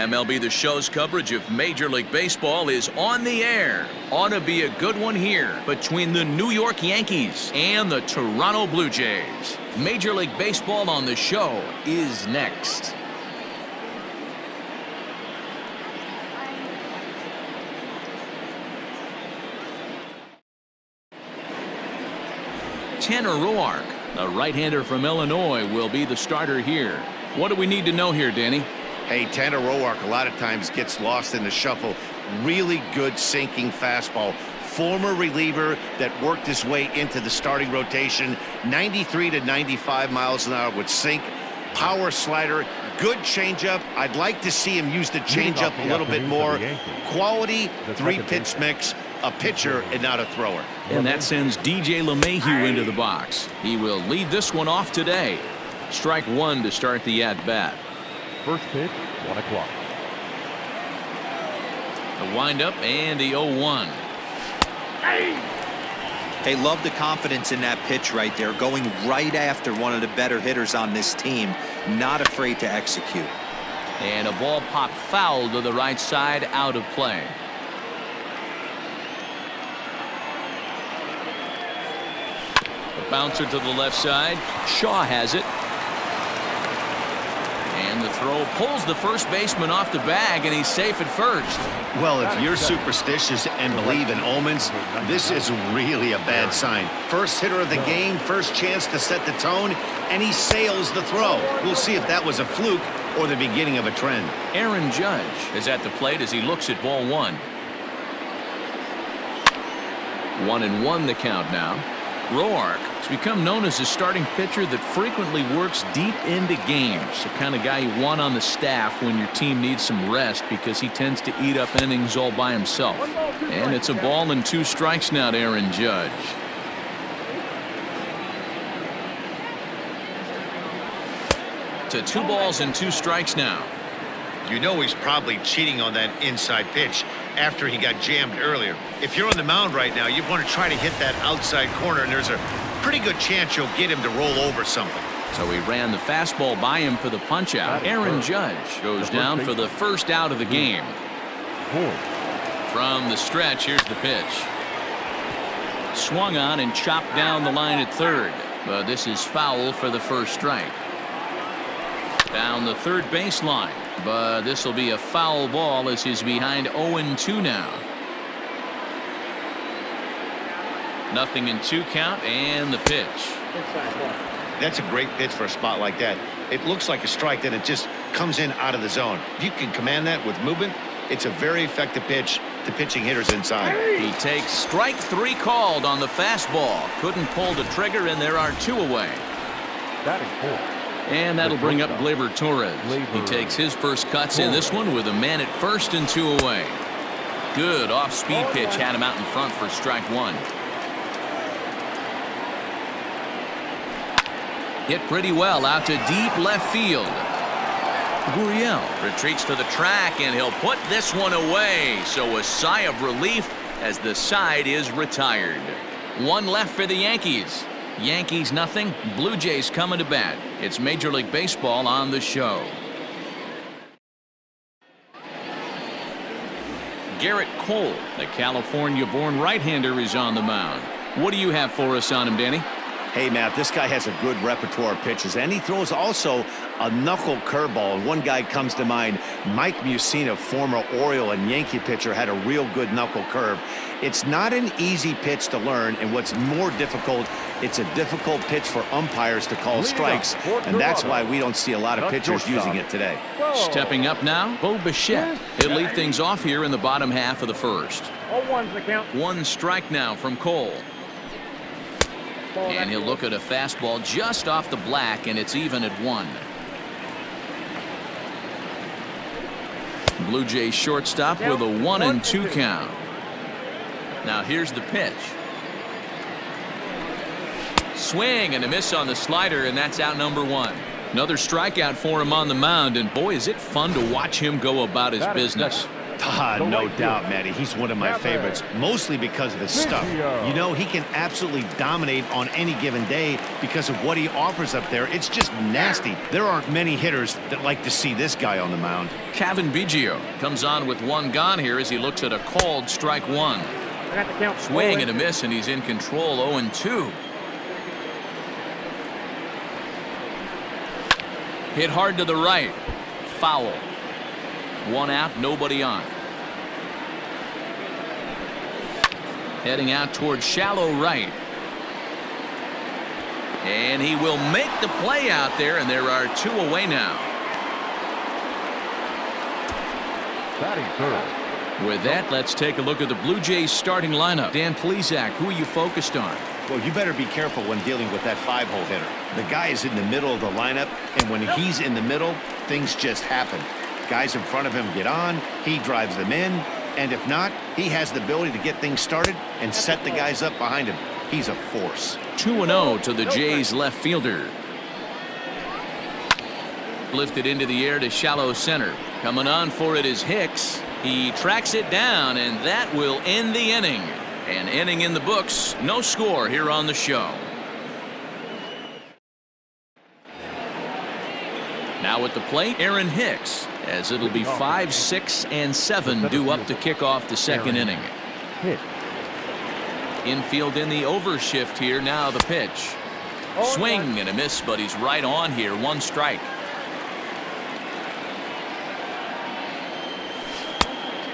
MLB The Show's coverage of Major League Baseball is on the air. Ought to be a good one here between the New York Yankees and the Toronto Blue Jays. Major League Baseball on The Show is next. Tanner Roark, the right-hander from Illinois, will be the starter here. What do we need to know here, Danny? Hey, Tanner Roark a lot of times gets lost in the shuffle. Really good sinking fastball. Former reliever that worked his way into the starting rotation. 93 to 95 miles an hour with sink. Power slider. Good changeup. I'd like to see him use the changeup a little bit more. Quality three-pitch mix. A pitcher and not a thrower. And that sends DJ LeMahieu into the box. He will lead this one off today. Strike one to start the at-bat. First pitch, 1 o'clock. The windup and the 0-1. They love the confidence in that pitch right there, going right after one of the better hitters on this team, not afraid to execute. And a ball popped foul to the right side, out of play. The bouncer to the left side. Shaw has it. And the throw pulls the first baseman off the bag, and he's safe at first. Well, if you're superstitious and believe in omens, this is really a bad sign. First hitter of the game, first chance to set the tone, and he sails the throw. We'll see if that was a fluke or the beginning of a trend. Aaron Judge is at the plate as he looks at ball one. 1-1 the count now. Roark has become known as a starting pitcher that frequently works deep into games. The kind of guy you want on the staff when your team needs some rest because he tends to eat up innings all by himself. And it's a ball and 2 strikes now to Aaron Judge. To 2 balls and 2 strikes now. You know he's probably cheating on that inside pitch after he got jammed earlier. If you're on the mound right now, you want to try to hit that outside corner, and there's a pretty good chance you'll get him to roll over something. So he ran the fastball by him for the punch out. Aaron Judge goes down for the first out of the game. From the stretch, here's the pitch. Swung on and chopped down the line at third, but this is foul for the first strike. Down the third baseline, but this will be a foul ball as he's behind 0-2 now. 0-2 count and the pitch. That's a great pitch for a spot like that. It looks like a strike, then it just comes in out of the zone. If you can command that with movement, it's a very effective pitch to pitching hitters inside. He takes strike 3 called on the fastball. Couldn't pull the trigger, and there are 2 away. Batting 4. And that'll bring up Gleyber Torres. He takes his first cuts in this one with a man at first and 2 away. Good off-speed pitch had him out in front for strike 1. Hit pretty well out to deep left field. Gurriel retreats to the track, and he'll put this one away. So a sigh of relief as the side is retired. 1 left for the Yankees. Yankees nothing. Blue Jays coming to bat. It's Major League Baseball on The Show. Garrett Cole, the California-born right-hander, is on the mound. What do you have for us on him, Danny? Hey, Matt, this guy has a good repertoire of pitches, and he throws also a knuckle curveball. And one guy comes to mind, Mike Mussina, former Oriole and Yankee pitcher, had a real good knuckle curve. It's not an easy pitch to learn, and what's more difficult, it's a difficult pitch for umpires to call strikes, and that's why we don't see a lot of pitchers using it today. Stepping up now, Bo Bichette. He'll lead things off here in the bottom half of the first. 0-1's the count. 1 strike now from Cole. And he'll look at a fastball just off the black, and it's even at 1. Blue Jays shortstop with a 1-2 count. Now here's the pitch. Swing and a miss on the slider, and that's out number 1. Another strikeout for him on the mound, and boy, is it fun to watch him go about his business. No doubt, Matty. He's one of my favorites, mostly because of his stuff. You know, he can absolutely dominate on any given day because of what he offers up there. It's just nasty. There aren't many hitters that like to see this guy on the mound. Cavan Biggio comes on with one gone here as he looks at a called strike one. Swing and a miss, and he's in control. 0-2. Hit hard to the right. Foul. One out, nobody on. Heading out towards shallow right. And he will make the play out there, and there are two away now. Batting third. With that, let's take a look at the Blue Jays starting lineup. Dan Plesac, who are you focused on? Well, you better be careful when dealing with that 5-hole hitter. The guy is in the middle of the lineup, and when he's in the middle, things just happen. Guys in front of him get on, he drives them in, and if not, he has the ability to get things started and set the guys up behind him. He's a force. 2-0 to the Jays left fielder. Lifted into the air to shallow center. Coming on for it is Hicks. He tracks it down, and that will end the inning. An inning in the books. No score here on the show. Now at the plate, Aaron Hicks, as it'll be 5, 6, and 7 due up to kick off the second inning. Infield in the overshift here. Now the pitch. Swing and a miss, but he's right on here. One strike.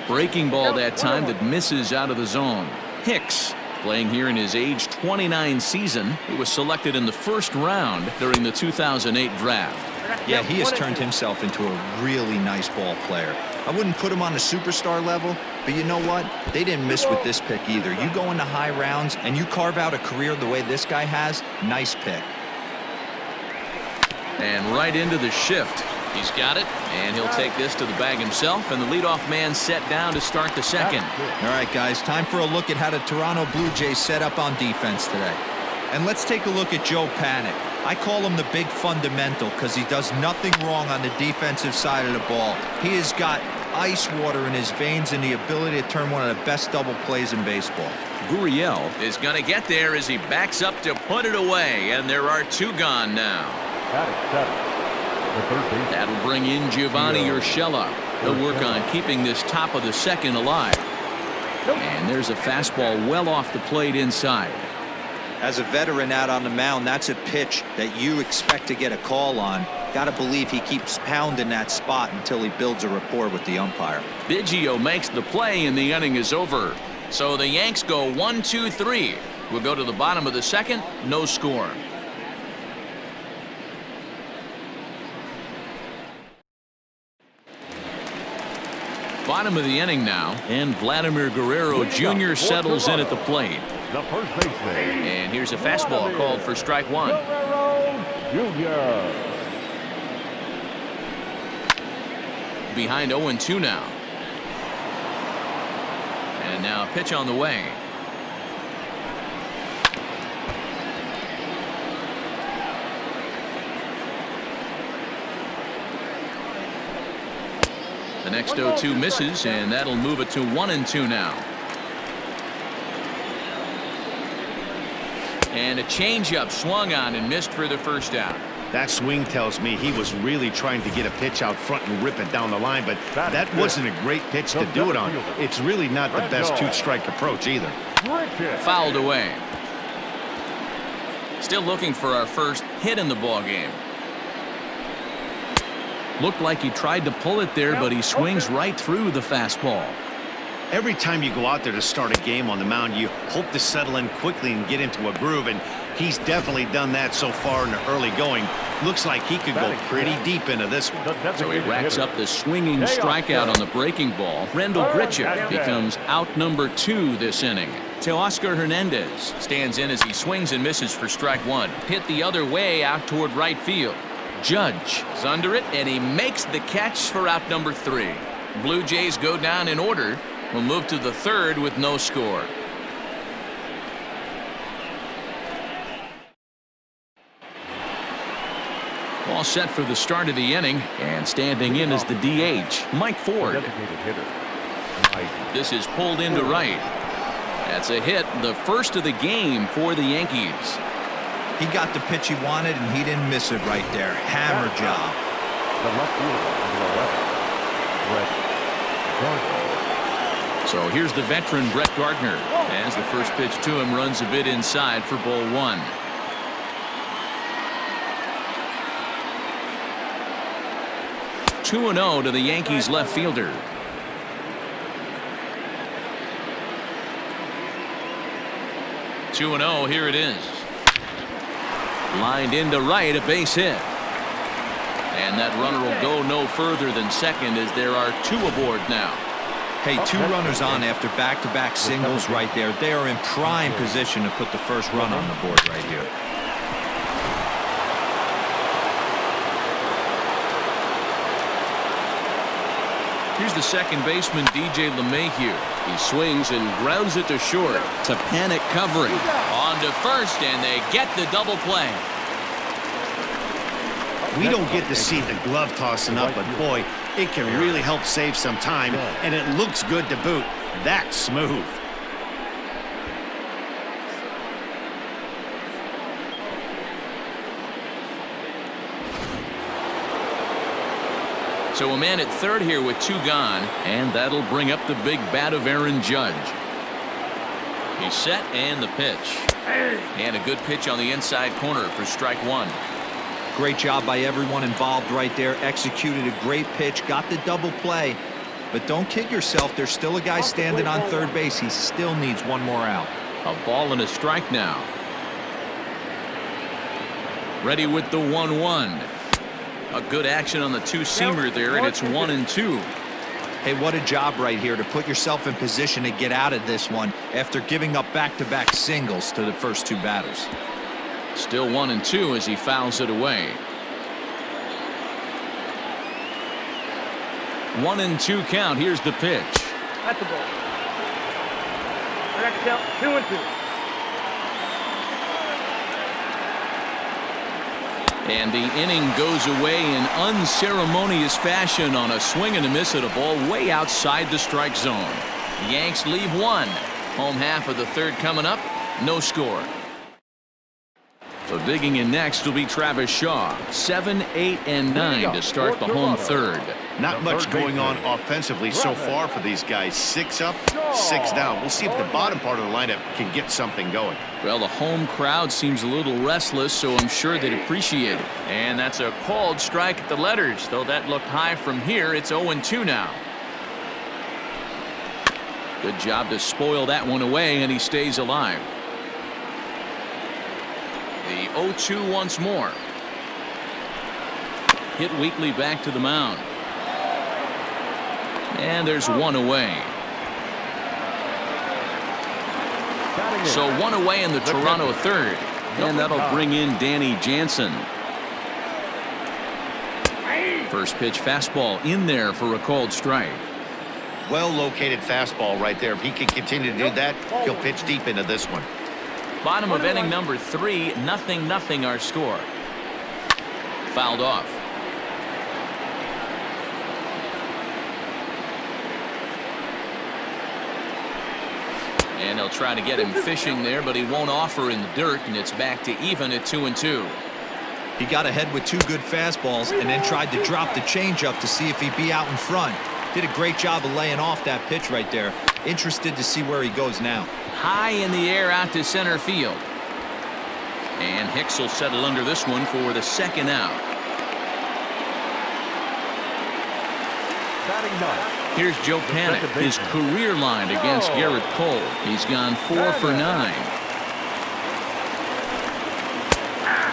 Breaking ball that time that misses out of the zone. Hicks, playing here in his age 29 season. He was selected in the first round during the 2008 draft. Yeah, he has turned himself into a really nice ball player. I wouldn't put him on a superstar level, but you know what? They didn't miss with this pick either. You go into high rounds and you carve out a career the way this guy has, nice pick. And right into the shift. He's got it, and he'll take this to the bag himself, and the leadoff man set down to start the second. All right, guys, time for a look at how the Toronto Blue Jays set up on defense today. And let's take a look at Joe Panik. I call him the big fundamental because he does nothing wrong on the defensive side of the ball. He has got ice water in his veins and the ability to turn one of the best double plays in baseball. Gurriel is going to get there as he backs up to put it away, and there are two gone now. That'll bring in Giovanni Urshela. He'll work on keeping this top of the second alive. And there's a fastball well off the plate inside. As a veteran out on the mound, that's a pitch that you expect to get a call on. Got to believe he keeps pounding that spot until he builds a rapport with the umpire. Biggio makes the play, and the inning is over. So the Yanks go 1-2-3. We'll go to the bottom of the second. No score. Bottom of the inning now, and Vladimir Guerrero Jr. settles in at the plate. The first baseman. And here's a fastball called for strike one. Behind 0-2 now. And now a pitch on the way. The next 0-2 misses, and that'll move it to 1-2 now. And a changeup swung on and missed for the first out. That swing tells me he was really trying to get a pitch out front and rip it down the line, but that wasn't a great pitch to do it on. It's really not the best two-strike approach either. Fouled away. Still looking for our first hit in the ballgame. Looked like he tried to pull it there, but he swings right through the fastball. Every time you go out there to start a game on the mound, you hope to settle in quickly and get into a groove, and he's definitely done that so far in the early going. Looks like he could go pretty deep into this one. So he racks up the swinging strikeout on the breaking ball. Rendell Grichuk becomes out number 2 this inning. Teoscar Hernandez stands in as he swings and misses for strike one. Hit the other way out toward right field. Judge is under it, and he makes the catch for out number 3. Blue Jays go down in order. We'll move to the third with no score. All set for the start of the inning, and standing in is the DH, Mike Ford. This is pulled into right. That's a hit, the first of the game for the Yankees. He got the pitch he wanted, and he didn't miss it right there. Hammer job. The left fielder, number 11, Brett Gardner. So here's the veteran Brett Gardner as the first pitch to him runs a bit inside for ball one. Two and 0 to the Yankees left fielder. Two and 0, here it is. Lined into right, a base hit. And that runner will go no further than second as there are two aboard now. Hey, two runners on after back-to-back singles right there. They are in prime position to put the first run on the board right here. Here's the second baseman, DJ LeMahieu. He swings and grounds it to short. To panic covering. On to first, and they get the double play. We don't get to see the glove tossing up, but boy, it can really help save some time, and it looks good to boot. That's smooth. So a man at third here with two gone, and that'll bring up the big bat of Aaron Judge. He's set, and the pitch. And a good pitch on the inside corner for strike one. Great job by everyone involved right there. Executed a great pitch, got the double play. But don't kid yourself, there's still a guy standing on third base. He still needs one more out. A ball and a strike now. Ready with the 1-1. A good action on the two-seamer there, and it's 1-2. Hey, what a job right here to put yourself in position to get out of this one after giving up back-to-back singles to the first two batters. Still 1-2 as he fouls it away. 1-2 count. Here's the pitch. That's the ball. I got to count 2-2. And the inning goes away in unceremonious fashion on a swing and a miss at a ball way outside the strike zone. The Yanks leave one. Home half of the third coming up. No score. So digging in next will be Travis Shaw. 7, 8, and 9 to start the home third. Not much going on offensively so far for these guys. 6 up, 6 down. We'll see if the bottom part of the lineup can get something going. Well, the home crowd seems a little restless, so I'm sure they'd appreciate it. And that's a called strike at the letters. Though that looked high from here, it's 0-2 now. Good job to spoil that one away, and he stays alive. The 0-2 once more. Hit weakly back to the mound. And there's one away. So one away in the Toronto third. And that'll bring in Danny Jansen. First pitch fastball in there for a called strike. Well located fastball right there. If he can continue to do that, he'll pitch deep into this one. Bottom of inning number 3, 0-0 our score. Fouled off. And they'll try to get him fishing there, but he won't offer in the dirt, and it's back to even at 2-2. He got ahead with 2 good fastballs and then tried to drop the changeup to see if he'd be out in front. Did a great job of laying off that pitch right there. Interested to see where he goes now. High in the air out to center field. And Hicks will settle under this one for the second out. Batting ninth. Here's Joe Panic, his career line against Garrett Cole. He's gone 4 for 9.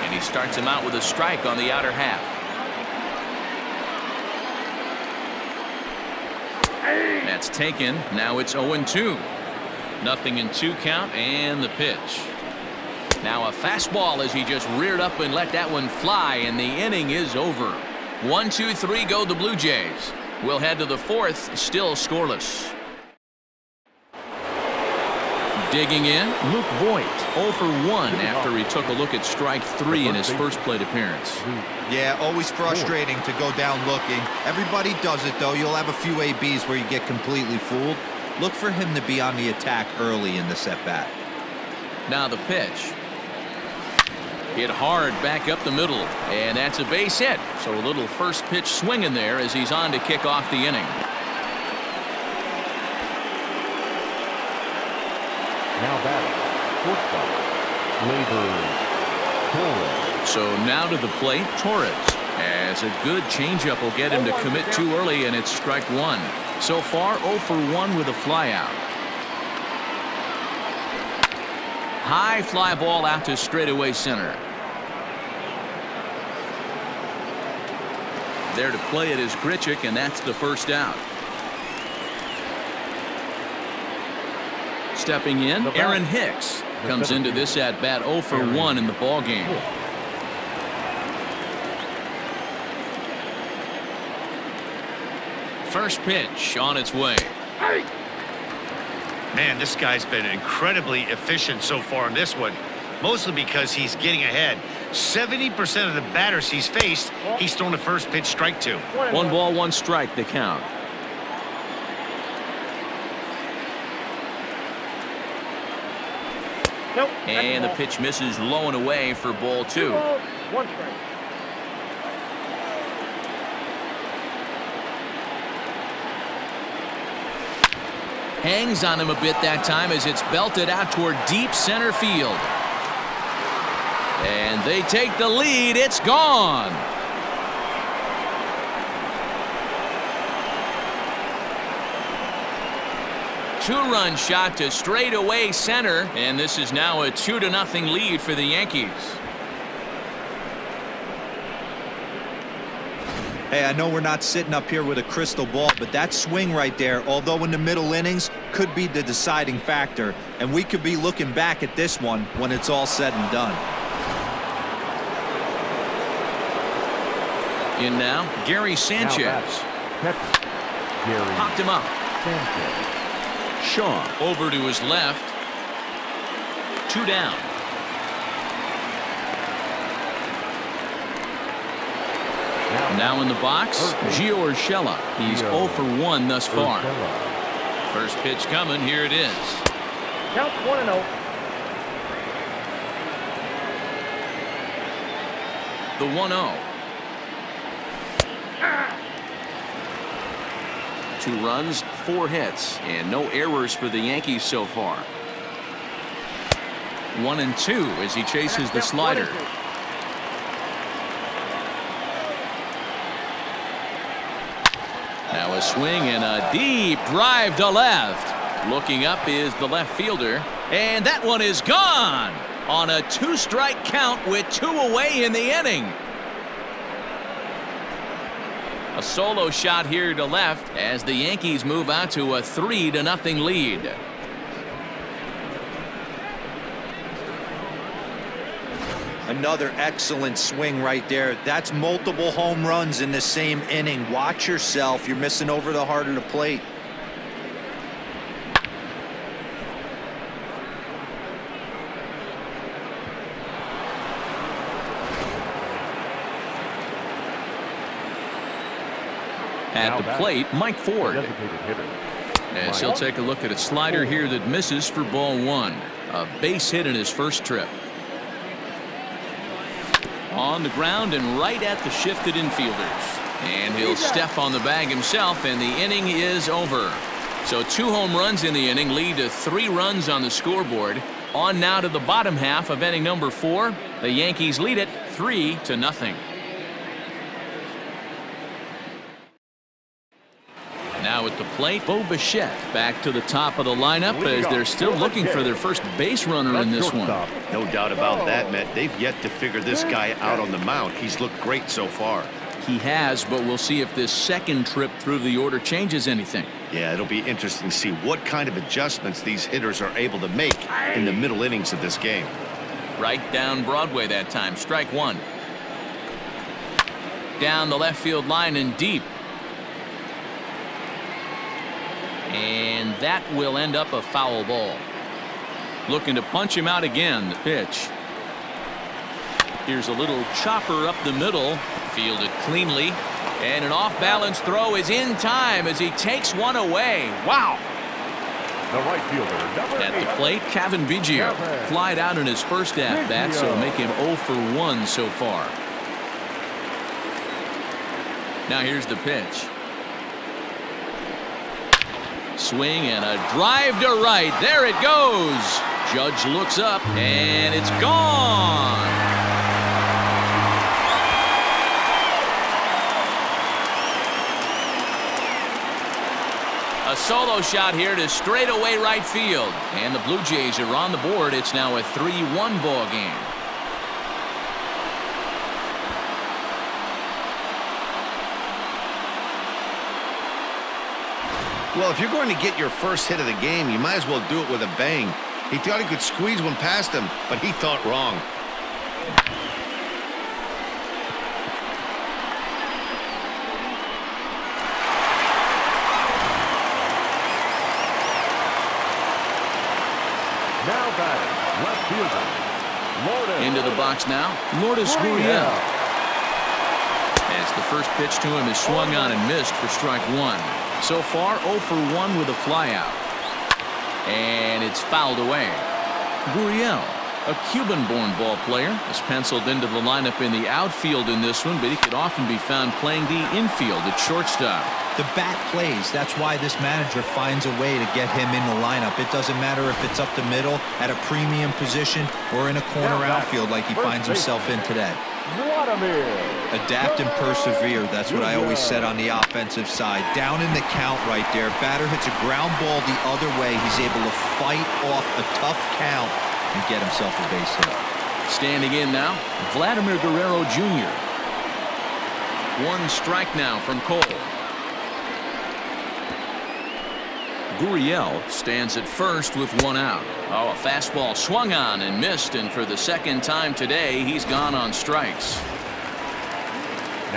And he starts him out with a strike on the outer half. That's taken. Now it's 0-2. 0-2 count, and the pitch. Now a fastball as he just reared up and let that one fly, and the inning is over. 1, 2, 3 go the Blue Jays. We'll head to the fourth, still scoreless. Digging in, Luke Voigt, 0 for 1 after he took a look at strike 3 in his first plate appearance. Yeah, always frustrating to go down looking. Everybody does it, though. You'll have a few ABs where you get completely fooled. Look for him to be on the attack early in the at-bat. Now the pitch. Hit hard back up the middle, and that's a base hit. So a little first pitch swing in there as he's on to kick off the inning. Now batting, shortstop, Torres. So now to the plate, Torres. As a good changeup will get him to commit too early, and it's strike 1. So far, 0 for 1 with a flyout. High fly ball out to straightaway center. There to play it is Grichuk, and that's the first out. Stepping in, Aaron Hicks comes into this at bat 0 for 1 in the ball game. First pitch on its way. Man, this guy's been incredibly efficient so far in this one, mostly because he's getting ahead. 70% of the batters he's faced, he's thrown a first pitch strike to. 1 ball, 1 strike, the count. Nope. And the pitch misses low and away for ball 2. 2 balls, 1 strike. Hangs on him a bit that time as it's belted out toward deep center field. And they take the lead. It's gone. Two-run shot to straightaway center, and this is now a 2-0 lead for the Yankees. Hey, I know we're not sitting up here with a crystal ball, but that swing right there, although in the middle innings, could be the deciding factor, and we could be looking back at this one when it's all said and done. In now, Gary Sanchez. Popped him up. Shaw over to his left. 2 down. Now in the box, Gio Urshela. He's 0 for 1 thus far. First pitch coming. Here it is. Count 1-0. The 1-0. 2 runs, 4 hits, and no errors for the Yankees so far. 1-2 as he chases the slider. Now a swing and a deep drive to left. Looking up is the left fielder, and that one is gone on a 2-strike count with 2 away in the inning. A solo shot here to left as the Yankees move out to a 3-0 lead. Another excellent swing right there. That's multiple home runs in the same inning. Watch yourself. You're missing over the heart of the plate. At the plate, Mike Ford. As he'll take a look at a slider here that misses for ball 1. A base hit in his first trip. On the ground and right at the shifted infielders. And he'll step on the bag himself, and the inning is over. So 2 home runs in the inning lead to 3 runs on the scoreboard. On now to the bottom half of inning number 4. The Yankees lead it 3-0. Now at the plate, Bo Bichette back to the top of the lineup as they're still looking for their first base runner in this one. No doubt about that, Matt. They've yet to figure this guy out on the mound. He's looked great so far. He has, but we'll see if this second trip through the order changes anything. Yeah, it'll be interesting to see what kind of adjustments these hitters are able to make in the middle innings of this game. Right down Broadway that time. Strike 1. Down the left field line and deep. And that will end up a foul ball. Looking to punch him out again. The pitch. Here's a little chopper up the middle. Fielded cleanly. And an off-balance throw is in time as he takes one away. Wow. The right fielder, number At the 8. plate, Kevin Biggio flied out in his first at-bat, so make him 0 for 1 so far. Now here's the pitch. Swing and a drive to right. There it goes. Judge looks up and it's gone. A solo shot here to straightaway right field. And the Blue Jays are on the board. It's now a 3-1 ball game. Well, if you're going to get your first hit of the game, you might as well do it with a bang. He thought he could squeeze one past him, but he thought wrong. Now batting, left fielder. Lourdes. Into the box now, Lourdes Gurriel. As the first pitch to him is swung on and missed for strike 1. So far, 0 for 1 with a flyout. And it's fouled away. Gurriel, a Cuban-born ball player, is penciled into the lineup in the outfield in this one, but he could often be found playing the infield at shortstop. The bat plays. That's why this manager finds a way to get him in the lineup. It doesn't matter if it's up the middle at a premium position or in a corner outfield like he finds himself in today. Adapt and persevere. That's what I always said on the offensive side. Down in the count right there. Batter hits a ground ball the other way. He's able to fight off a tough count and get himself a base hit. Standing in now, Vladimir Guerrero Jr. 1 strike now from Cole. Gurriel stands at first with 1 out. Oh, a fastball swung on and missed, and for the second time today, he's gone on strikes.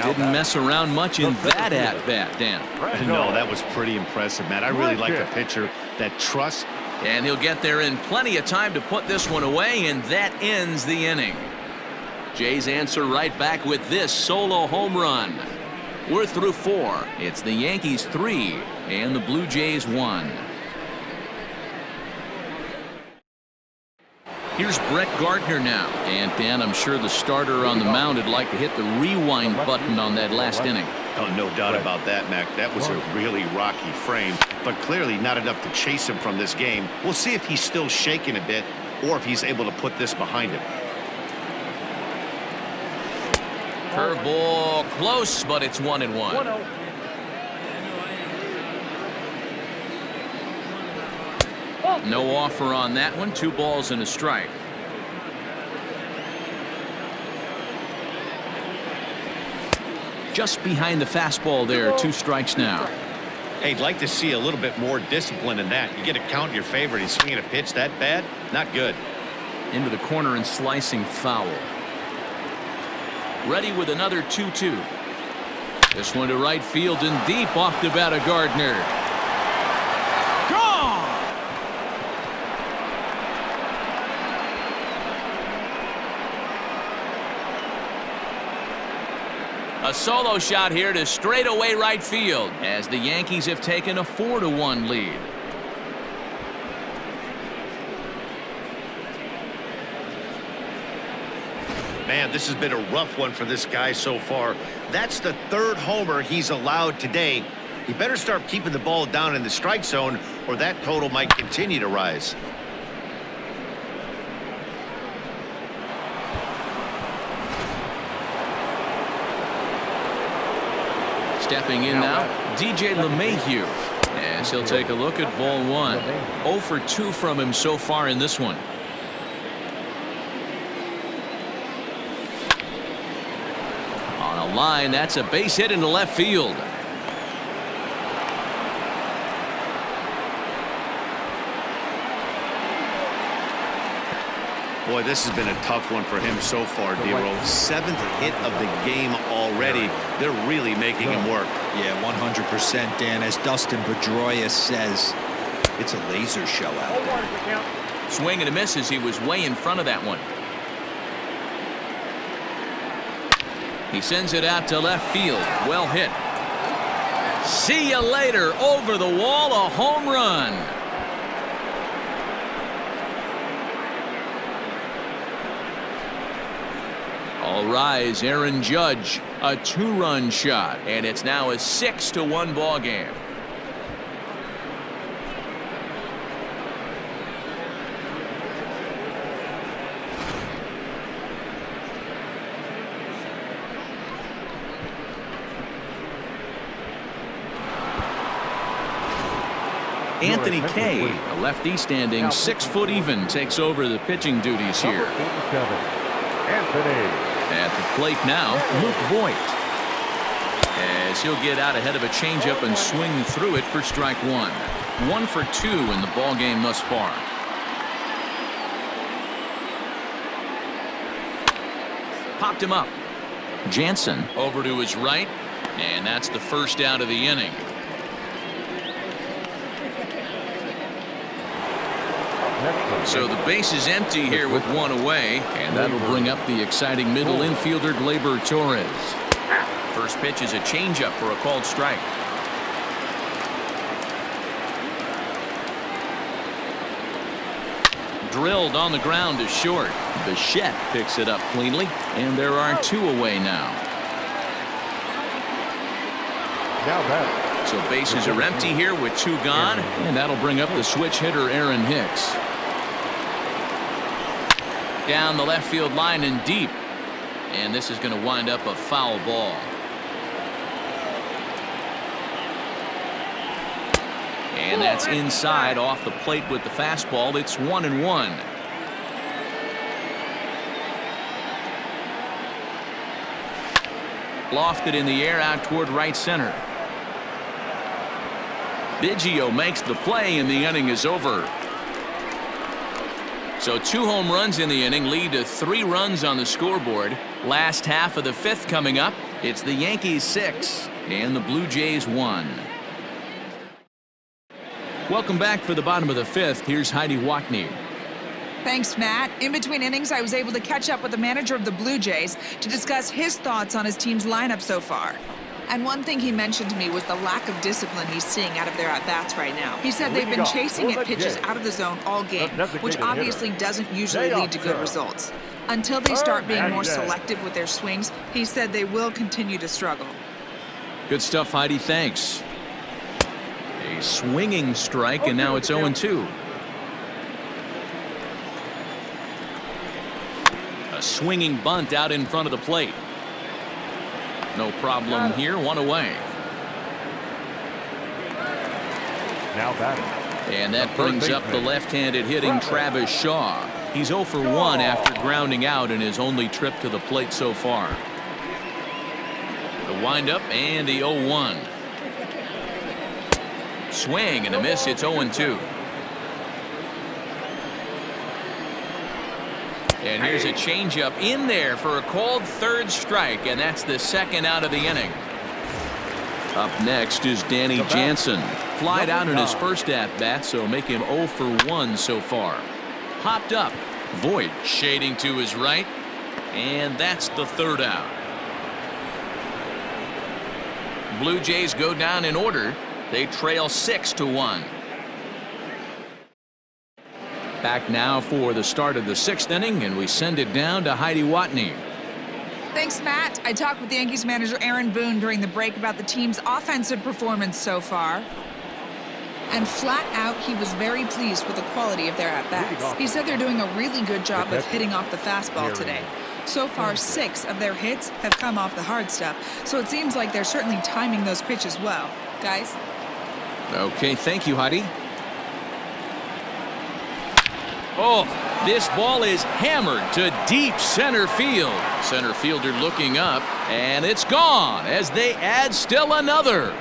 Didn't mess around much in that at-bat, Dan. No, that was pretty impressive, man. I really like a pitcher that trusts. And he'll get there in plenty of time to put this one away, and that ends the inning. Jays answer right back with this solo home run. We're through 4. It's the Yankees 3 and the Blue Jays 1. Here's Brett Gardner now. And Dan, I'm sure the starter on the mound would like to hit the rewind button on that last inning. Oh, no doubt about that, Mac. That was a really rocky frame, but clearly not enough to chase him from this game. We'll see if he's still shaking a bit or if he's able to put this behind him. Curveball close, but it's 1-1. No offer on that one. 2 balls and a strike. Just behind the fastball there. 2 strikes now. Hey, I'd like to see a little bit more discipline in that. You get a count in your favor and he's swinging a pitch that bad? Not good. Into the corner and slicing foul. Ready with another 2-2. This one to right field and deep off the bat of Gardner. Gone! A solo shot here to straightaway right field as the Yankees have taken a 4-1 lead. Man, this has been a rough one for this guy so far. That's the 3rd homer he's allowed today. He better start keeping the ball down in the strike zone, or that total might continue to rise. Stepping in now, DJ LeMahieu, as he'll take a look at ball 1. 0 for 2 from him so far in this one. On a line, that's a base hit into left field. Boy, this has been a tough one for him so far, D-Roll. 7th hit of the game already. They're really making him work. Yeah, 100%, Dan. As Dustin Pedroia says, it's a laser show out there. Swing and a miss as he was way in front of that one. He sends it out to left field. Well hit. See you later. Over the wall, a home run. All rise, Aaron Judge. A 2-run shot, and it's now a 6-1 ball game. Anthony Kay, a lefty standing 6 foot even, takes over the pitching duties here. Anthony. At the plate now, Luke Voigt. As he'll get out ahead of a changeup and swing through it for strike one. 1 for 2 in the ball game thus far. Popped him up. Jansen over to his right, and that's the first out of the inning. So the base is empty here with 1 away, and that'll bring up the exciting middle infielder Gleyber Torres. First pitch is a changeup for a called strike. Drilled on the ground to short. Bichette picks it up cleanly, and there are 2 away now. So bases are empty here with 2 gone, and that'll bring up the switch hitter Aaron Hicks. Down the left field line and deep, and this is going to wind up a foul ball. And that's inside off the plate with the fastball. It's 1-1. Lofted in the air out toward right center. Biggio makes the play, and the inning is over. So 2 home runs in the inning lead to 3 runs on the scoreboard. Last half of the 5th coming up. It's the Yankees 6 and the Blue Jays 1. Welcome back for the bottom of the 5th. Here's Heidi Watney. Thanks, Matt. In between innings, I was able to catch up with the manager of the Blue Jays to discuss his thoughts on his team's lineup so far. And one thing he mentioned to me was the lack of discipline he's seeing out of their at-bats right now. He said they've been chasing at pitches out of the zone all game, which obviously doesn't usually lead to good results. Until they start being more selective with their swings, he said they will continue to struggle. Good stuff, Heidi. Thanks. A swinging strike, and now it's 0-2. A swinging bunt out in front of the plate. No problem here. 1 away. Now batting. And that brings up the left-handed hitting Travis Shaw. He's 0 for 1 after grounding out in his only trip to the plate so far. The windup and the 0-1. Swing and a miss. It's 0-2. And here's a changeup in there for a called 3rd strike, and that's the 2nd out of the inning. Up next is Danny Jansen. Flied out in his first at-bat, so make him 0 for 1 so far. Popped up. Voigt shading to his right, and that's the 3rd out. Blue Jays go down in order. They trail 6-1. Back now for the start of the 6th inning, and we send it down to Heidi Watney. Thanks, Matt. I talked with Yankees manager Aaron Boone during the break about the team's offensive performance so far. And flat out, he was very pleased with the quality of their at-bats. He said they're doing a really good job of hitting off the fastball today. So far, 6 of their hits have come off the hard stuff, so it seems like they're certainly timing those pitches well. Guys? Okay, thank you, Heidi. Oh, this ball is hammered to deep center field. Center fielder looking up, and it's gone as they add still another.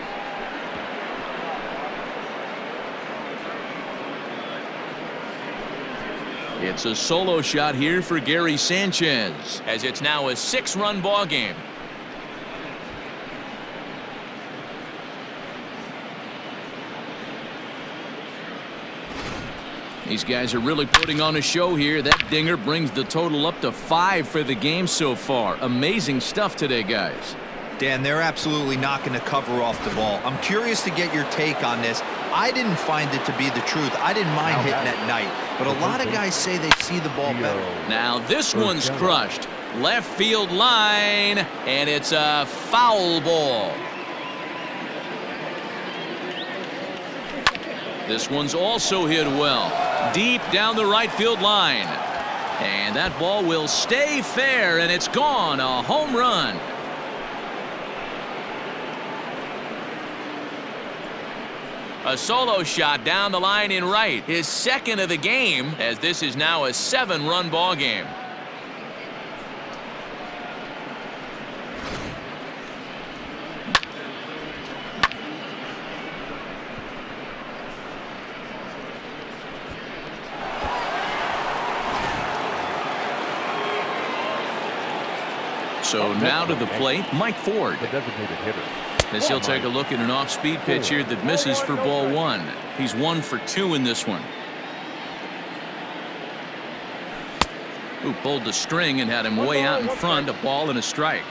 It's a solo shot here for Gary Sanchez, as it's now a 6-run ball game. These guys are really putting on a show here. That dinger brings the total up to 5 for the game so far. Amazing stuff today, guys. Dan, they're absolutely knocking the cover off the ball. I'm curious to get your take on this. I didn't find it to be the truth. I didn't mind hitting at night, but a lot of guys say they see the ball better. Now this one's crushed. Left field line, and it's a foul ball. This one's also hit well, deep down the right field line. And that ball will stay fair, and it's gone. A home run. A solo shot down the line in right. His second of the game, as this is now a 7-run ball game. So now to the plate, Mike Ford. The designated hitter. As he'll take a look at an off-speed pitch here that misses for ball 1. He's 1 for 2 in this one. Who pulled the string and had him way out in front, a ball and a strike.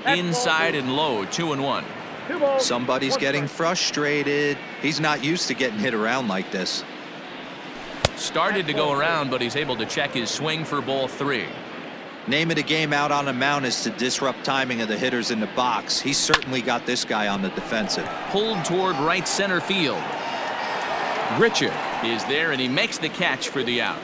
Inside and low, 2-1. Somebody's getting frustrated. He's not used to getting hit around like this. Started to go around, but he's able to check his swing for ball 3. Name of the game out on the mound is to disrupt timing of the hitters in the box. He's certainly got this guy on the defensive. Pulled toward right center field. Richard is there, and he makes the catch for the out.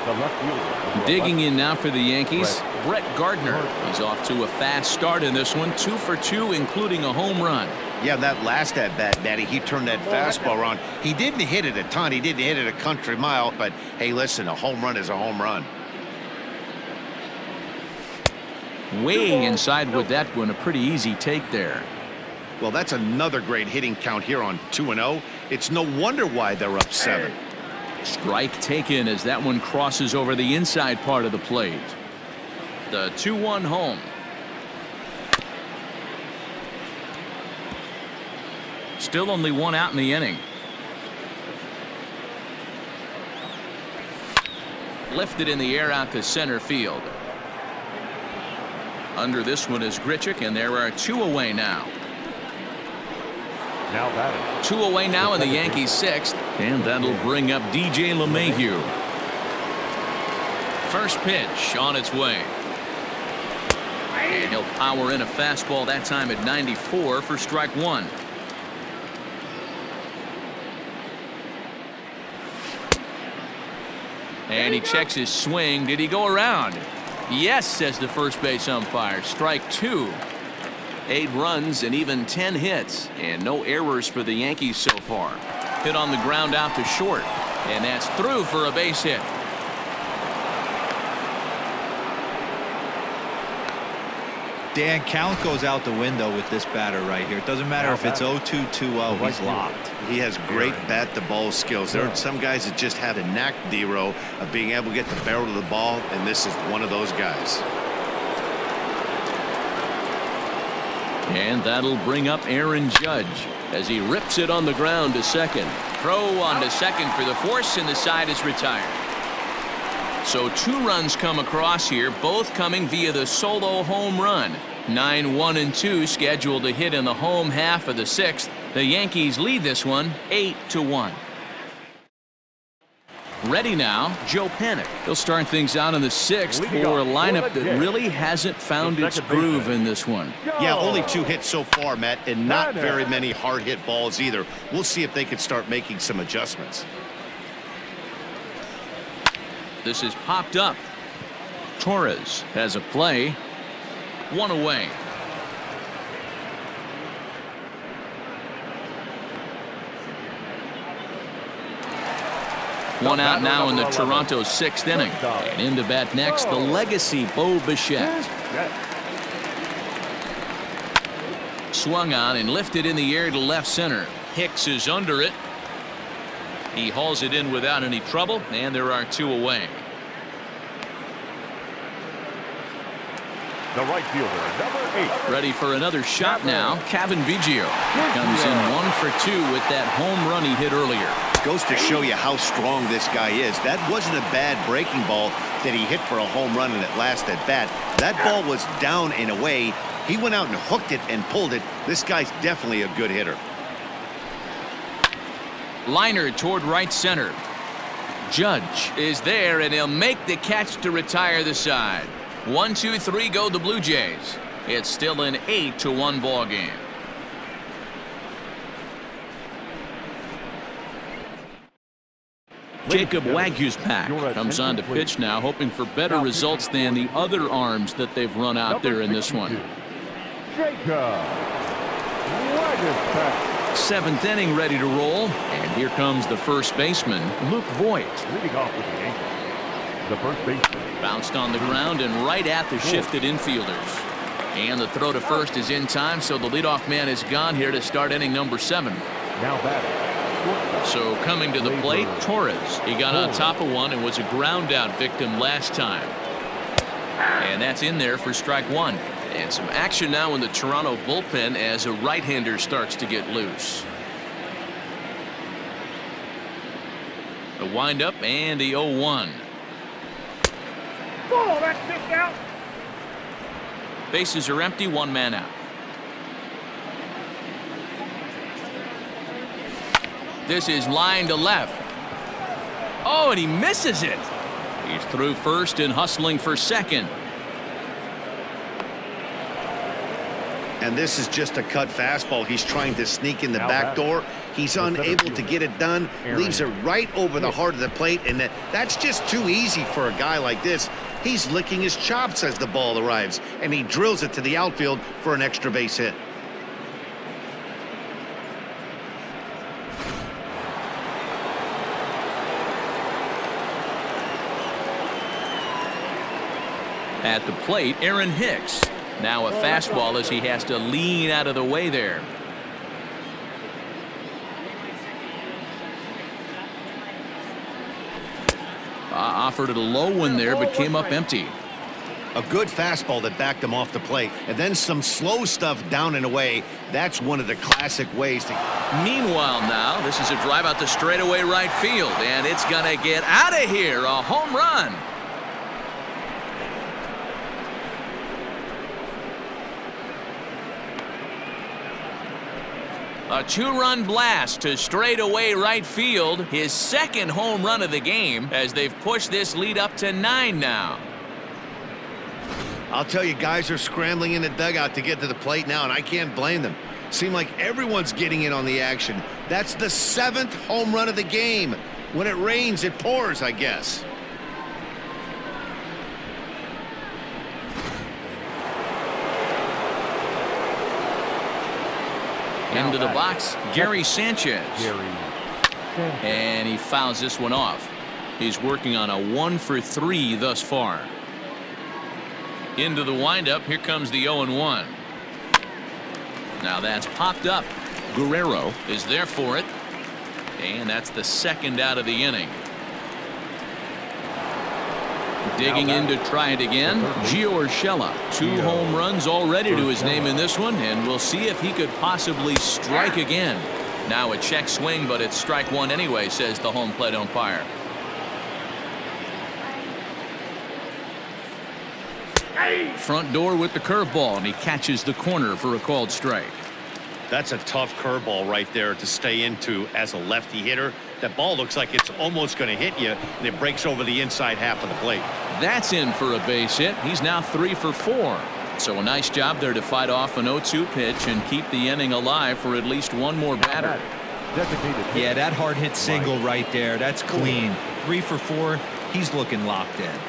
The left fielder. Digging in now for the Yankees, Brett Gardner. He's off to a fast start in this one, 2 for 2, including a home run. Yeah, that last at bat, Matty, he turned that fastball around. He didn't hit it a ton. He didn't hit it a country mile. But, hey, listen, a home run is a home run. Way inside with that one. A pretty easy take there. Well, that's another great hitting count here on 2-0. It's no wonder why they're up 7. Strike taken as that one crosses over the inside part of the plate. The 2-1 home. Still only 1 out in the inning. Lifted in the air out to center field. Under this one is Grichuk, and there are 2 away now. Now batting. 2 away now in the Yankees' 6th, and that'll bring up DJ LeMahieu. First pitch on its way. And he'll power in a fastball that time at 94 for strike 1. And he checks his swing. Did he go around? Yes, says the first base umpire. Strike 2. 8 runs and even 10 hits, and no errors for the Yankees so far. Hit on the ground out to short, and that's through for a base hit. Dan, count goes out the window with this batter right here. It doesn't matter if it's 0-2, 2-0. He's locked. He has great bat-to-ball skills. There are some guys that just have a knack, D-Row, of being able to get the barrel of the ball, and this is one of those guys. And that'll bring up Aaron Judge as he rips it on the ground to second. Throw on to second for the force, and the side is retired. So 2 runs come across here, both coming via the solo home run. 9-1-2 scheduled to hit in the home half of the 6th. The Yankees lead this one 8-1. Ready now, Joe Panik. He'll start things out in the 6th for a lineup that really hasn't found its groove in this one. Yeah, only 2 hits so far, Matt, and not very many hard hit balls either. We'll see if they can start making some adjustments. This is popped up. Torres has a play. 1 away. One out now in the Toronto 6th inning. And in to bat next, the legacy Bo Bichette. Swung on and lifted in the air to left center. Hicks is under it. He hauls it in without any trouble, and there are 2 away. the right fielder, number 8. Ready for another shot now. Kevin Biggio comes in 1 for 2 with that home run he hit earlier. Goes to show you how strong this guy is. That wasn't a bad breaking ball that he hit for a home run in that last at bat. That ball was down and away. He went out and hooked it and pulled it. This guy's definitely a good hitter. Liner toward right center. Judge is there, and he'll make the catch to retire the side. 1, 2, 3 go the Blue Jays. It's still an 8-1 ball game. Jacob Wagyu's pack comes on to pitch now, hoping for better results than the other arms that they've run out there in this one. Jacob Wagyu's pack. 7th inning ready to roll, and here comes the first baseman, Luke Voigt. Leading off with the Yankees, the first baseman. Bounced on the ground and right at the shifted infielders. And the throw to first is in time, so the leadoff man is gone here to start inning number 7. Now batting. So coming to the plate, Torres. He got on top of one and was a ground out victim last time. And that's in there for strike 1. And some action now in the Toronto bullpen as a right-hander starts to get loose. The windup and the 0-1. Oh, that's kicked out. Bases are empty, 1 man out. This is line to left. Oh, and he misses it. He's through first and hustling for second. And this is just a cut fastball. He's trying to sneak in the back door. He's unable to get it done. Leaves it right over the heart of the plate, and that's just too easy for a guy like this. He's licking his chops as the ball arrives, and he drills it to the outfield for an extra base hit. At the plate, Aaron Hicks. Now a fastball as he has to lean out of the way there. Offered it a low one there, but came up empty. A good fastball that backed him off the plate, and then some slow stuff down and away. That's one of the classic ways to... Meanwhile now, this is a drive out to straightaway right field, and it's gonna get out of here. A home run. A 2-run blast to straightaway right field. His second home run of the game as they've pushed this lead up to 9 now. I'll tell you, guys are scrambling in the dugout to get to the plate now, and I can't blame them. Seems like everyone's getting in on the action. That's the 7th home run of the game. When it rains, it pours, I guess. Into the box, Gary Sanchez. And he fouls this one off. He's working on a 1 for 3 thus far. Into the windup, here comes the 0-1. Now that's popped up. Guerrero is there for it. And that's the second out of the inning. Digging in to try it again, Gio Urshela. 2 home runs already to his name in this one, and we'll see if he could possibly strike again. Now a check swing, but it's strike 1 anyway, says the home plate umpire. Front door with the curveball, and he catches the corner for a called strike. That's a tough curveball right there to stay into as a lefty hitter. That ball looks like it's almost going to hit you, and it breaks over the inside half of the plate. That's in for a base hit. He's now 3 for 4. So a nice job there to fight off an 0-2 pitch and keep the inning alive for at least one more batter. Yeah, that hard hit single right there. That's clean. 3 for 4. He's looking locked in.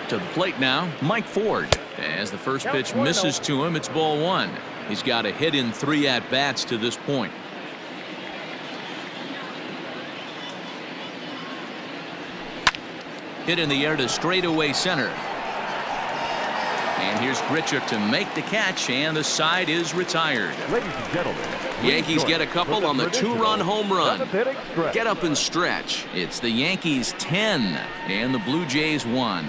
To the plate now, Mike Ford. As the first pitch misses to him, it's ball 1. He's got a hit in 3 at-bats to this point. Hit in the air to straightaway center. And here's Grichuk to make the catch, and the side is retired. Ladies and gentlemen, Yankees get a couple on the 2-run home run. Get up and stretch. It's the Yankees 10 and the Blue Jays 1.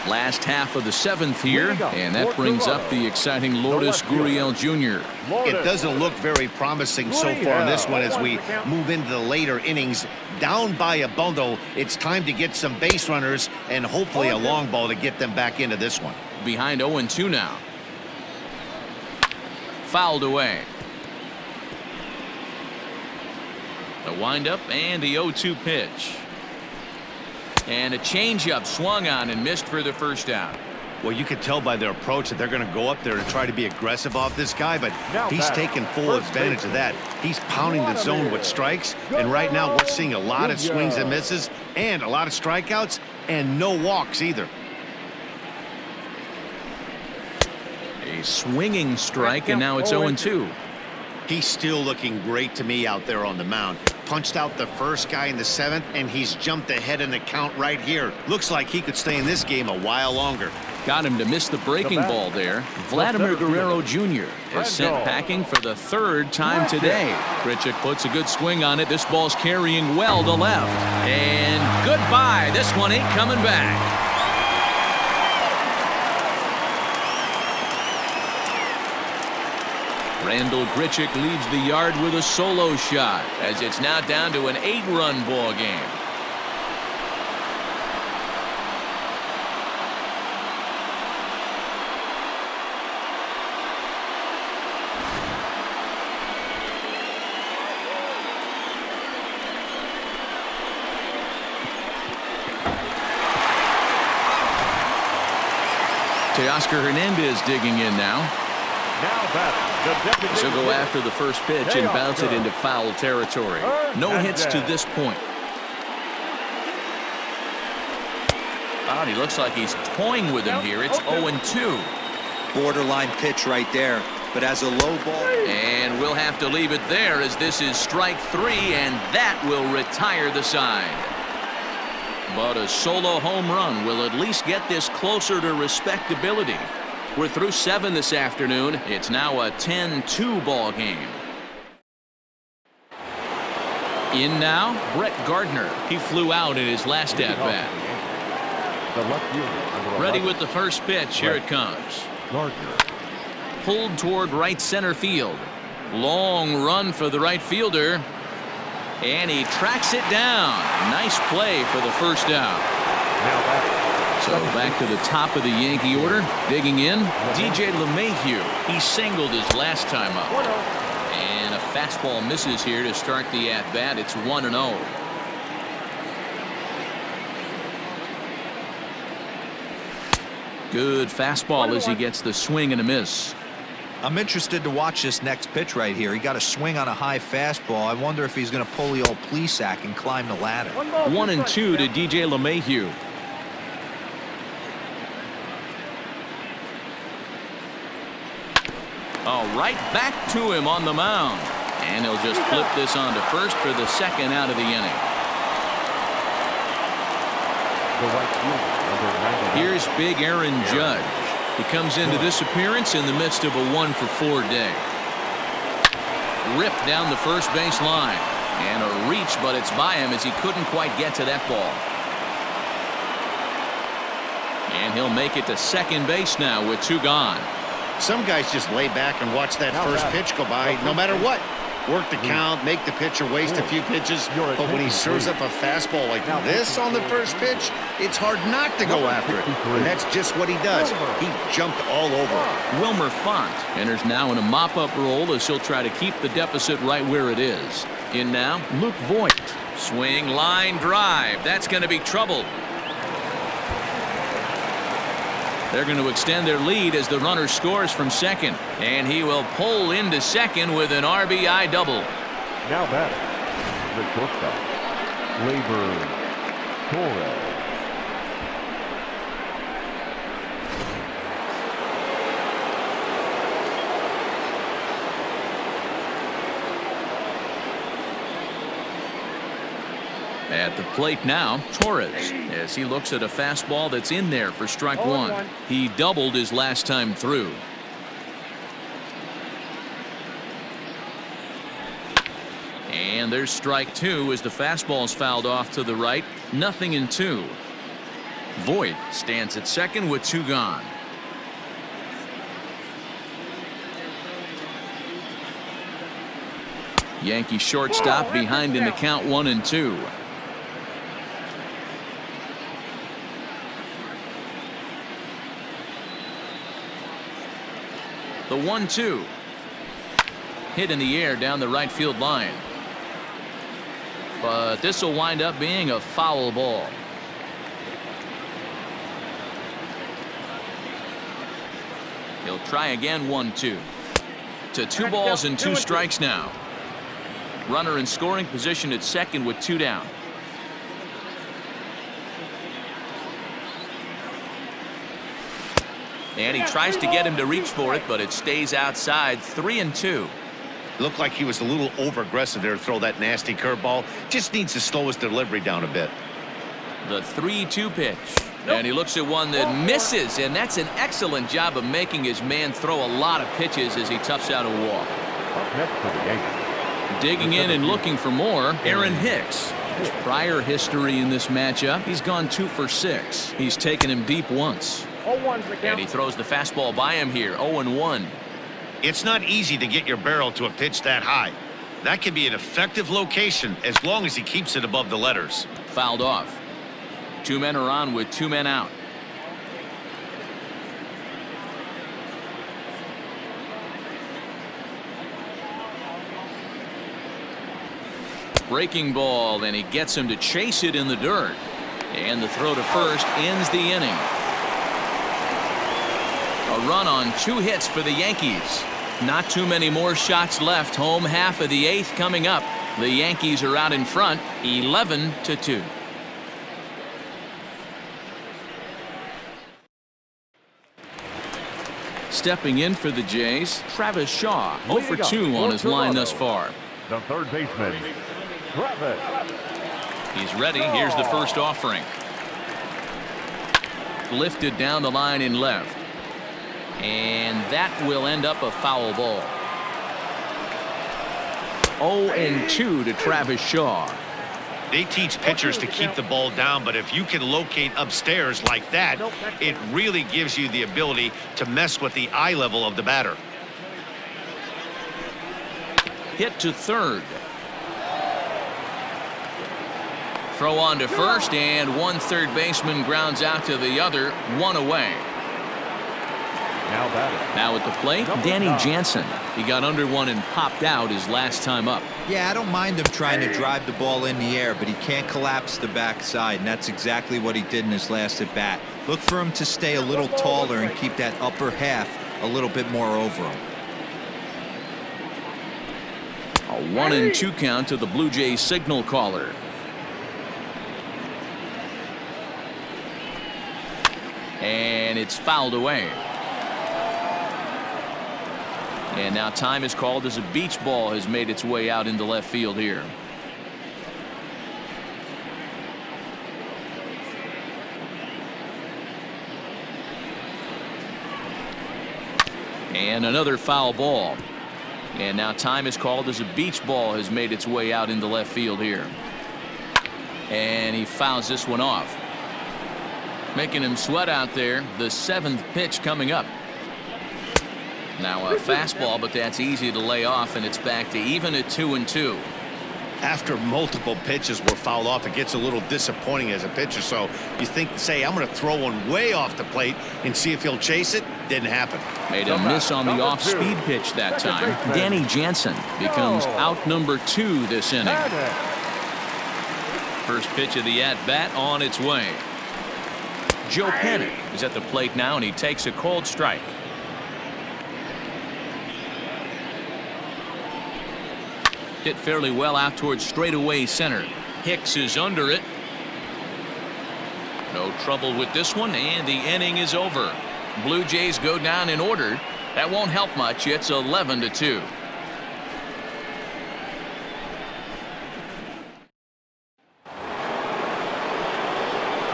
Last half of the seventh here, and that brings up the exciting Lourdes Gurriel Jr. It doesn't look very promising so far in this one as we move into the later innings. Down by a bundle, it's time to get some base runners and hopefully a long ball to get them back into this one. Behind 0-2 now. Fouled away. The windup and the 0-2 pitch. And a changeup swung on and missed for the first out. Well, you can tell by their approach that they're going to go up there and try to be aggressive off this guy, but he's taking full advantage of that. He's pounding the zone with strikes, and right now we're seeing a lot of swings and misses and a lot of strikeouts and no walks either. A swinging strike, and now it's 0-2. He's still looking great to me out there on the mound. Punched out the first guy in the seventh, and he's jumped ahead in the count right here. Looks like he could stay in this game a while longer. Got him to miss the breaking ball there. Vladimir Guerrero Jr. is sent packing for the third time today. Grichuk puts a good swing on it. This ball's carrying well to left. And goodbye. This one ain't coming back. Randall Grichuk leads the yard with a solo shot as it's now down to an 8-run ball game. Teoscar Hernandez digging in now. She'll go after the first pitch and bounce it into foul territory. No hits to this point. Oh, he looks like he's toying with him here. It's 0-2. Borderline pitch right there, but as a low ball. And we'll have to leave it there as this is strike 3, and that will retire the side. But a solo home run will at least get this closer to respectability. We're through 7 this afternoon. It's now a 10-2 ball game. In now, Brett Gardner. He flew out in his last at-bat. Ready with the first pitch. Here it comes. Pulled toward right center field. Long run for the right fielder. And he tracks it down. Nice play for the first out. So back to the top of the Yankee order. Digging in, DJ LeMahieu. He singled his last time up. And a fastball misses here to start the at-bat. It's 1-0. Good fastball as he gets the swing and a miss. I'm interested to watch this next pitch right here. He got a swing on a high fastball. I wonder if he's going to pull the old Plesac and climb the ladder. 1-2 to DJ LeMahieu. Oh, right back to him on the mound. And he'll just flip this on to first for the second out of the inning. Here's big Aaron Judge. He comes into this appearance in the midst of a 1-for-4 day. Ripped down the first base line. And a reach, but it's by him as he couldn't quite get to that ball. And he'll make it to second base now with 2 gone. Some guys just lay back and watch that first pitch go by no matter what. Work the count, make the pitcher waste a few pitches, but when he serves up a fastball like this on the first pitch, it's hard not to go after it. And that's just what he does. He jumped all over. Wilmer Font enters now in a mop-up role as he'll try to keep the deficit right where it is. In now, Luke Voigt. Swing, line, drive. That's going to be trouble. They're going to extend their lead as the runner scores from second. And he will pull into second with an RBI double. Now batting, the shortstop, Gleyber Torres. At the plate now, Torres, as he looks at a fastball that's in there for strike 1. He doubled his last time through. And there's strike 2 as the fastball's fouled off to the right. 0-2. Voit stands at second with 2 gone. Yankee shortstop behind in the count 1-2. The 1-2. Hit in the air down the right field line. But this will wind up being a foul ball. He'll try again. 1-2. To 2 balls and 2 strikes now. Runner in scoring position at second with 2 down. And he tries to get him to reach for it, but it stays outside. 3-2. Looked like he was a little over aggressive there to throw that nasty curveball. Just needs to slow his delivery down a bit. The 3-2 pitch. And he looks at one that misses, and that's an excellent job of making his man throw a lot of pitches as he toughs out a walk. Up next for the Yankees. Digging in and looking for more, Aaron Hicks. His prior history in this matchup, he's gone 2 for 6. He's taken him deep once. 0-1 the count. And he throws the fastball by him here. 0-1. It's not easy to get your barrel to a pitch that high. That can be an effective location as long as he keeps it above the letters. Fouled off. 2 men are on with 2 men out. Breaking ball, and he gets him to chase it in the dirt. And the throw to first ends the inning. A run on 2 hits for the Yankees. Not too many more shots left. Home half of the 8th coming up. The Yankees are out in front, 11-2. Stepping in for the Jays, Travis Shaw, 0 for 2 on his line thus far. The third baseman, Travis. He's ready. Here's the first offering. Lifted down the line in left. And that will end up a foul ball. 0-2 to Travis Shaw. They teach pitchers to keep the ball down, but if you can locate upstairs like that, it really gives you the ability to mess with the eye level of the batter. Hit to third. Throw on to first, and one third baseman grounds out to the other. 1 away. Now batting. Now at the plate, Danny Jansen. He got under one and popped out his last time up. Yeah, I don't mind him trying to drive the ball in the air, but he can't collapse the backside, and that's exactly what he did in his last at bat. Look for him to stay a little taller and keep that upper half a little bit more over him. A 1-2 count to the Blue Jays signal caller. And it's fouled away. And now time is called as a beach ball has made its way out into left field here. And another foul ball. And now time is called as a beach ball has made its way out into left field here. And he fouls this one off. Making him sweat out there. The 7th pitch coming up. Now a fastball, but that's easy to lay off, and it's back to even at 2-2. After multiple pitches were fouled off, it gets a little disappointing as a pitcher. So you think, say, I'm going to throw one way off the plate and see if he'll chase it. Didn't happen. Made a miss on the off-speed pitch that time. Danny Jansen becomes out number 2 this inning. First pitch of the at-bat on its way. Joe Panic is at the plate now, and he takes a cold strike. Hit fairly well out towards straightaway center. Hicks is under it. No trouble with this one, and the inning is over. Blue Jays go down in order. That won't help much. It's 11-2.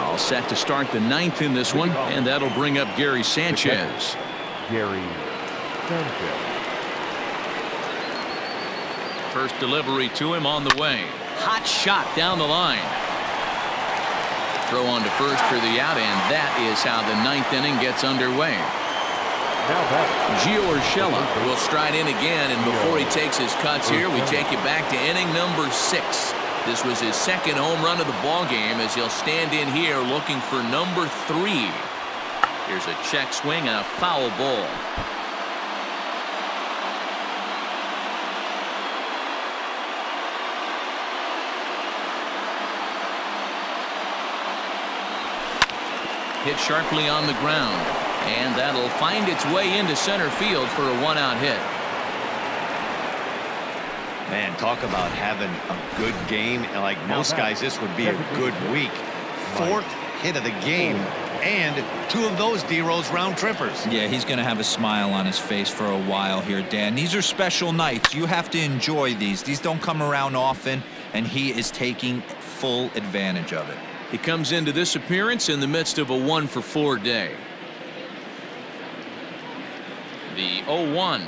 All set to start the 9th in this one, and that'll bring up Gary Sanchez. Gary Sanchez. First delivery to him on the way. Hot shot down the line. Throw on to first for the out, and that is how the ninth inning gets underway. Gio Urshela will stride in again, and before he takes his cuts here, we take you back to inning number 6. This was his second home run of the ball game as he'll stand in here looking for number 3. Here's a check swing and a foul ball. Hit sharply on the ground, and that'll find its way into center field for a 1-out hit. Man, talk about having a good game. And like most guys, this would be a good week. 4th hit of the game, and 2 of those D-Rose round trippers. Yeah, he's going to have a smile on his face for a while here, Dan. These are special nights. You have to enjoy these. These don't come around often, and he is taking full advantage of it. He comes into this appearance in the midst of a 1-for-4 day. The 0-1.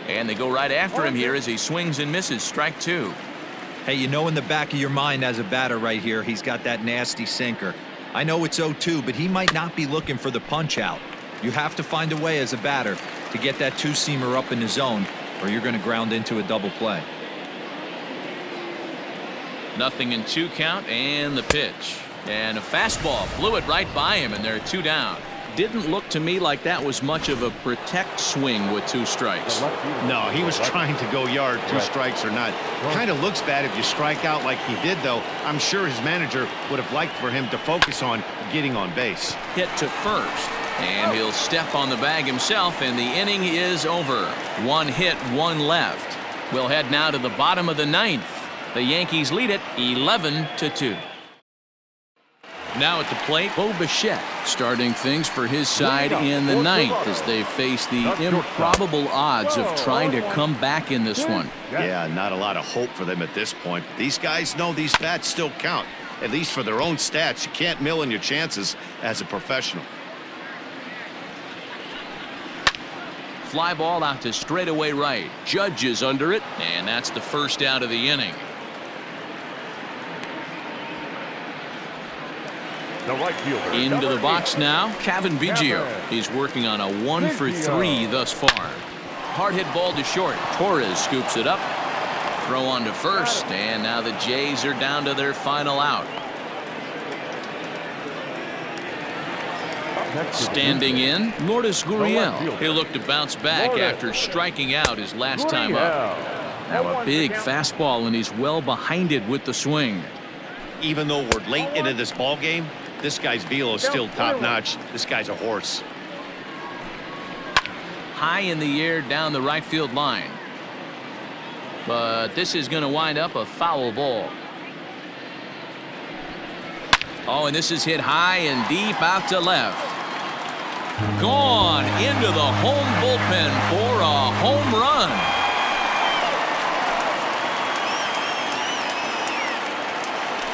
And they go right after him here as he swings and misses. Strike 2. Hey, you know in the back of your mind as a batter right here, he's got that nasty sinker. I know it's 0-2, but he might not be looking for the punch out. You have to find a way as a batter to get that 2-seamer up in the zone, or you're going to ground into a double play. 0-2 count, and the pitch. And a fastball blew it right by him, and there are 2 down. Didn't look to me like that was much of a protect swing with 2 strikes. No, he was trying to go yard, 2 strikes or not. Kind of looks bad if you strike out like he did, though. I'm sure his manager would have liked for him to focus on getting on base. Hit to first, and he'll step on the bag himself, and the inning is over. 1 hit, 1 left. We'll head now to the bottom of the 9th. The Yankees lead it 11-2. Now at the plate, Bo Bichette starting things for his side in the 9th as they face the improbable odds of trying to come back in this one. Yeah, not a lot of hope for them at this point. These guys know these bats still count, at least for their own stats. You can't mill in your chances as a professional. Fly ball out to straightaway right. Judge is under it, and that's the first out of the inning. The right fielder. Into the box now, Kevin Biggio. He's working on a 1-for-3 thus far. Hard hit ball to short. Torres scoops it up. Throw on to first, and now the Jays are down to their final out. Standing in, Lourdes Gurriel. He'll look to bounce back after striking out his last time up. Now a big fastball, and he's well behind it with the swing. Even though we're late into this ball game, this guy's velo is still top-notch. This guy's a horse. High in the air down the right field line. But this is going to wind up a foul ball. Oh, and this is hit high and deep out to left. Gone into the home bullpen for a home run.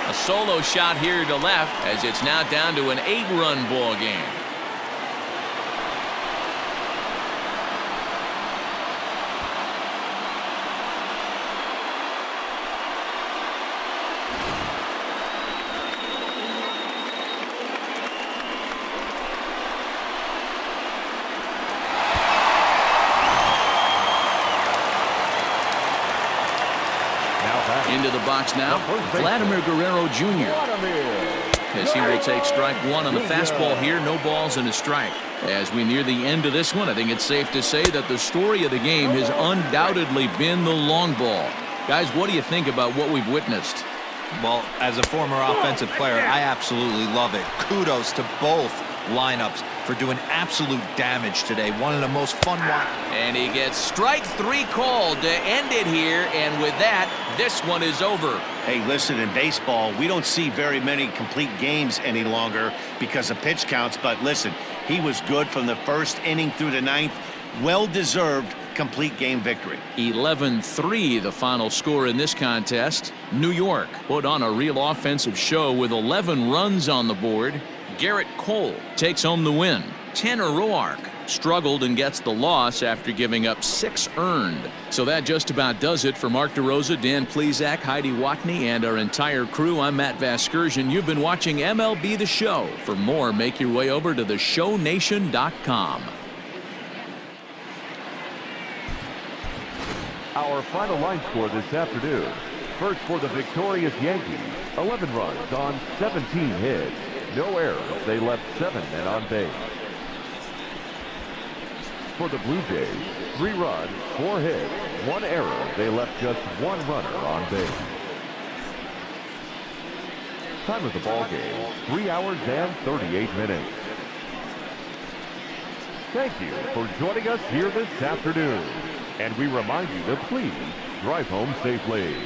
A solo shot here to left as it's now down to an 8-run ball game. Into the box now, Vladimir Guerrero Jr. as he will take strike 1 on the fastball here. No balls and a strike. As we near the end of this one, I think it's safe to say that the story of the game has undoubtedly been the long ball. Guys, what do you think about what we've witnessed? Well, as a former offensive player, I absolutely love it. Kudos to both lineups for doing absolute damage today. One of the most fun ones. And he gets strike 3 called to end it here, and with that, this one is over. Hey, listen, in baseball, we don't see very many complete games any longer because of pitch counts, but listen, he was good from the first inning through the 9th. Well-deserved complete game victory. 11-3 the final score in this contest. New York put on a real offensive show with 11 runs on the board. Garrett Cole takes home the win. Tanner Roark struggled and gets the loss after giving up 6 earned. So that just about does it for Mark DeRosa, Dan Plesac, Heidi Watney, and our entire crew. I'm Matt Vasgersian. You've been watching MLB The Show. For more, make your way over to theshownation.com. Our final line score this afternoon. First for the victorious Yankees, 11 runs on 17 hits. No errors. They left 7 men on base. For the Blue Jays, 3 runs, 4 hits, 1 error. They left just 1 runner on base. Time of the ball game, 3 hours and 38 minutes. Thank you for joining us here this afternoon. And we remind you to please drive home safely.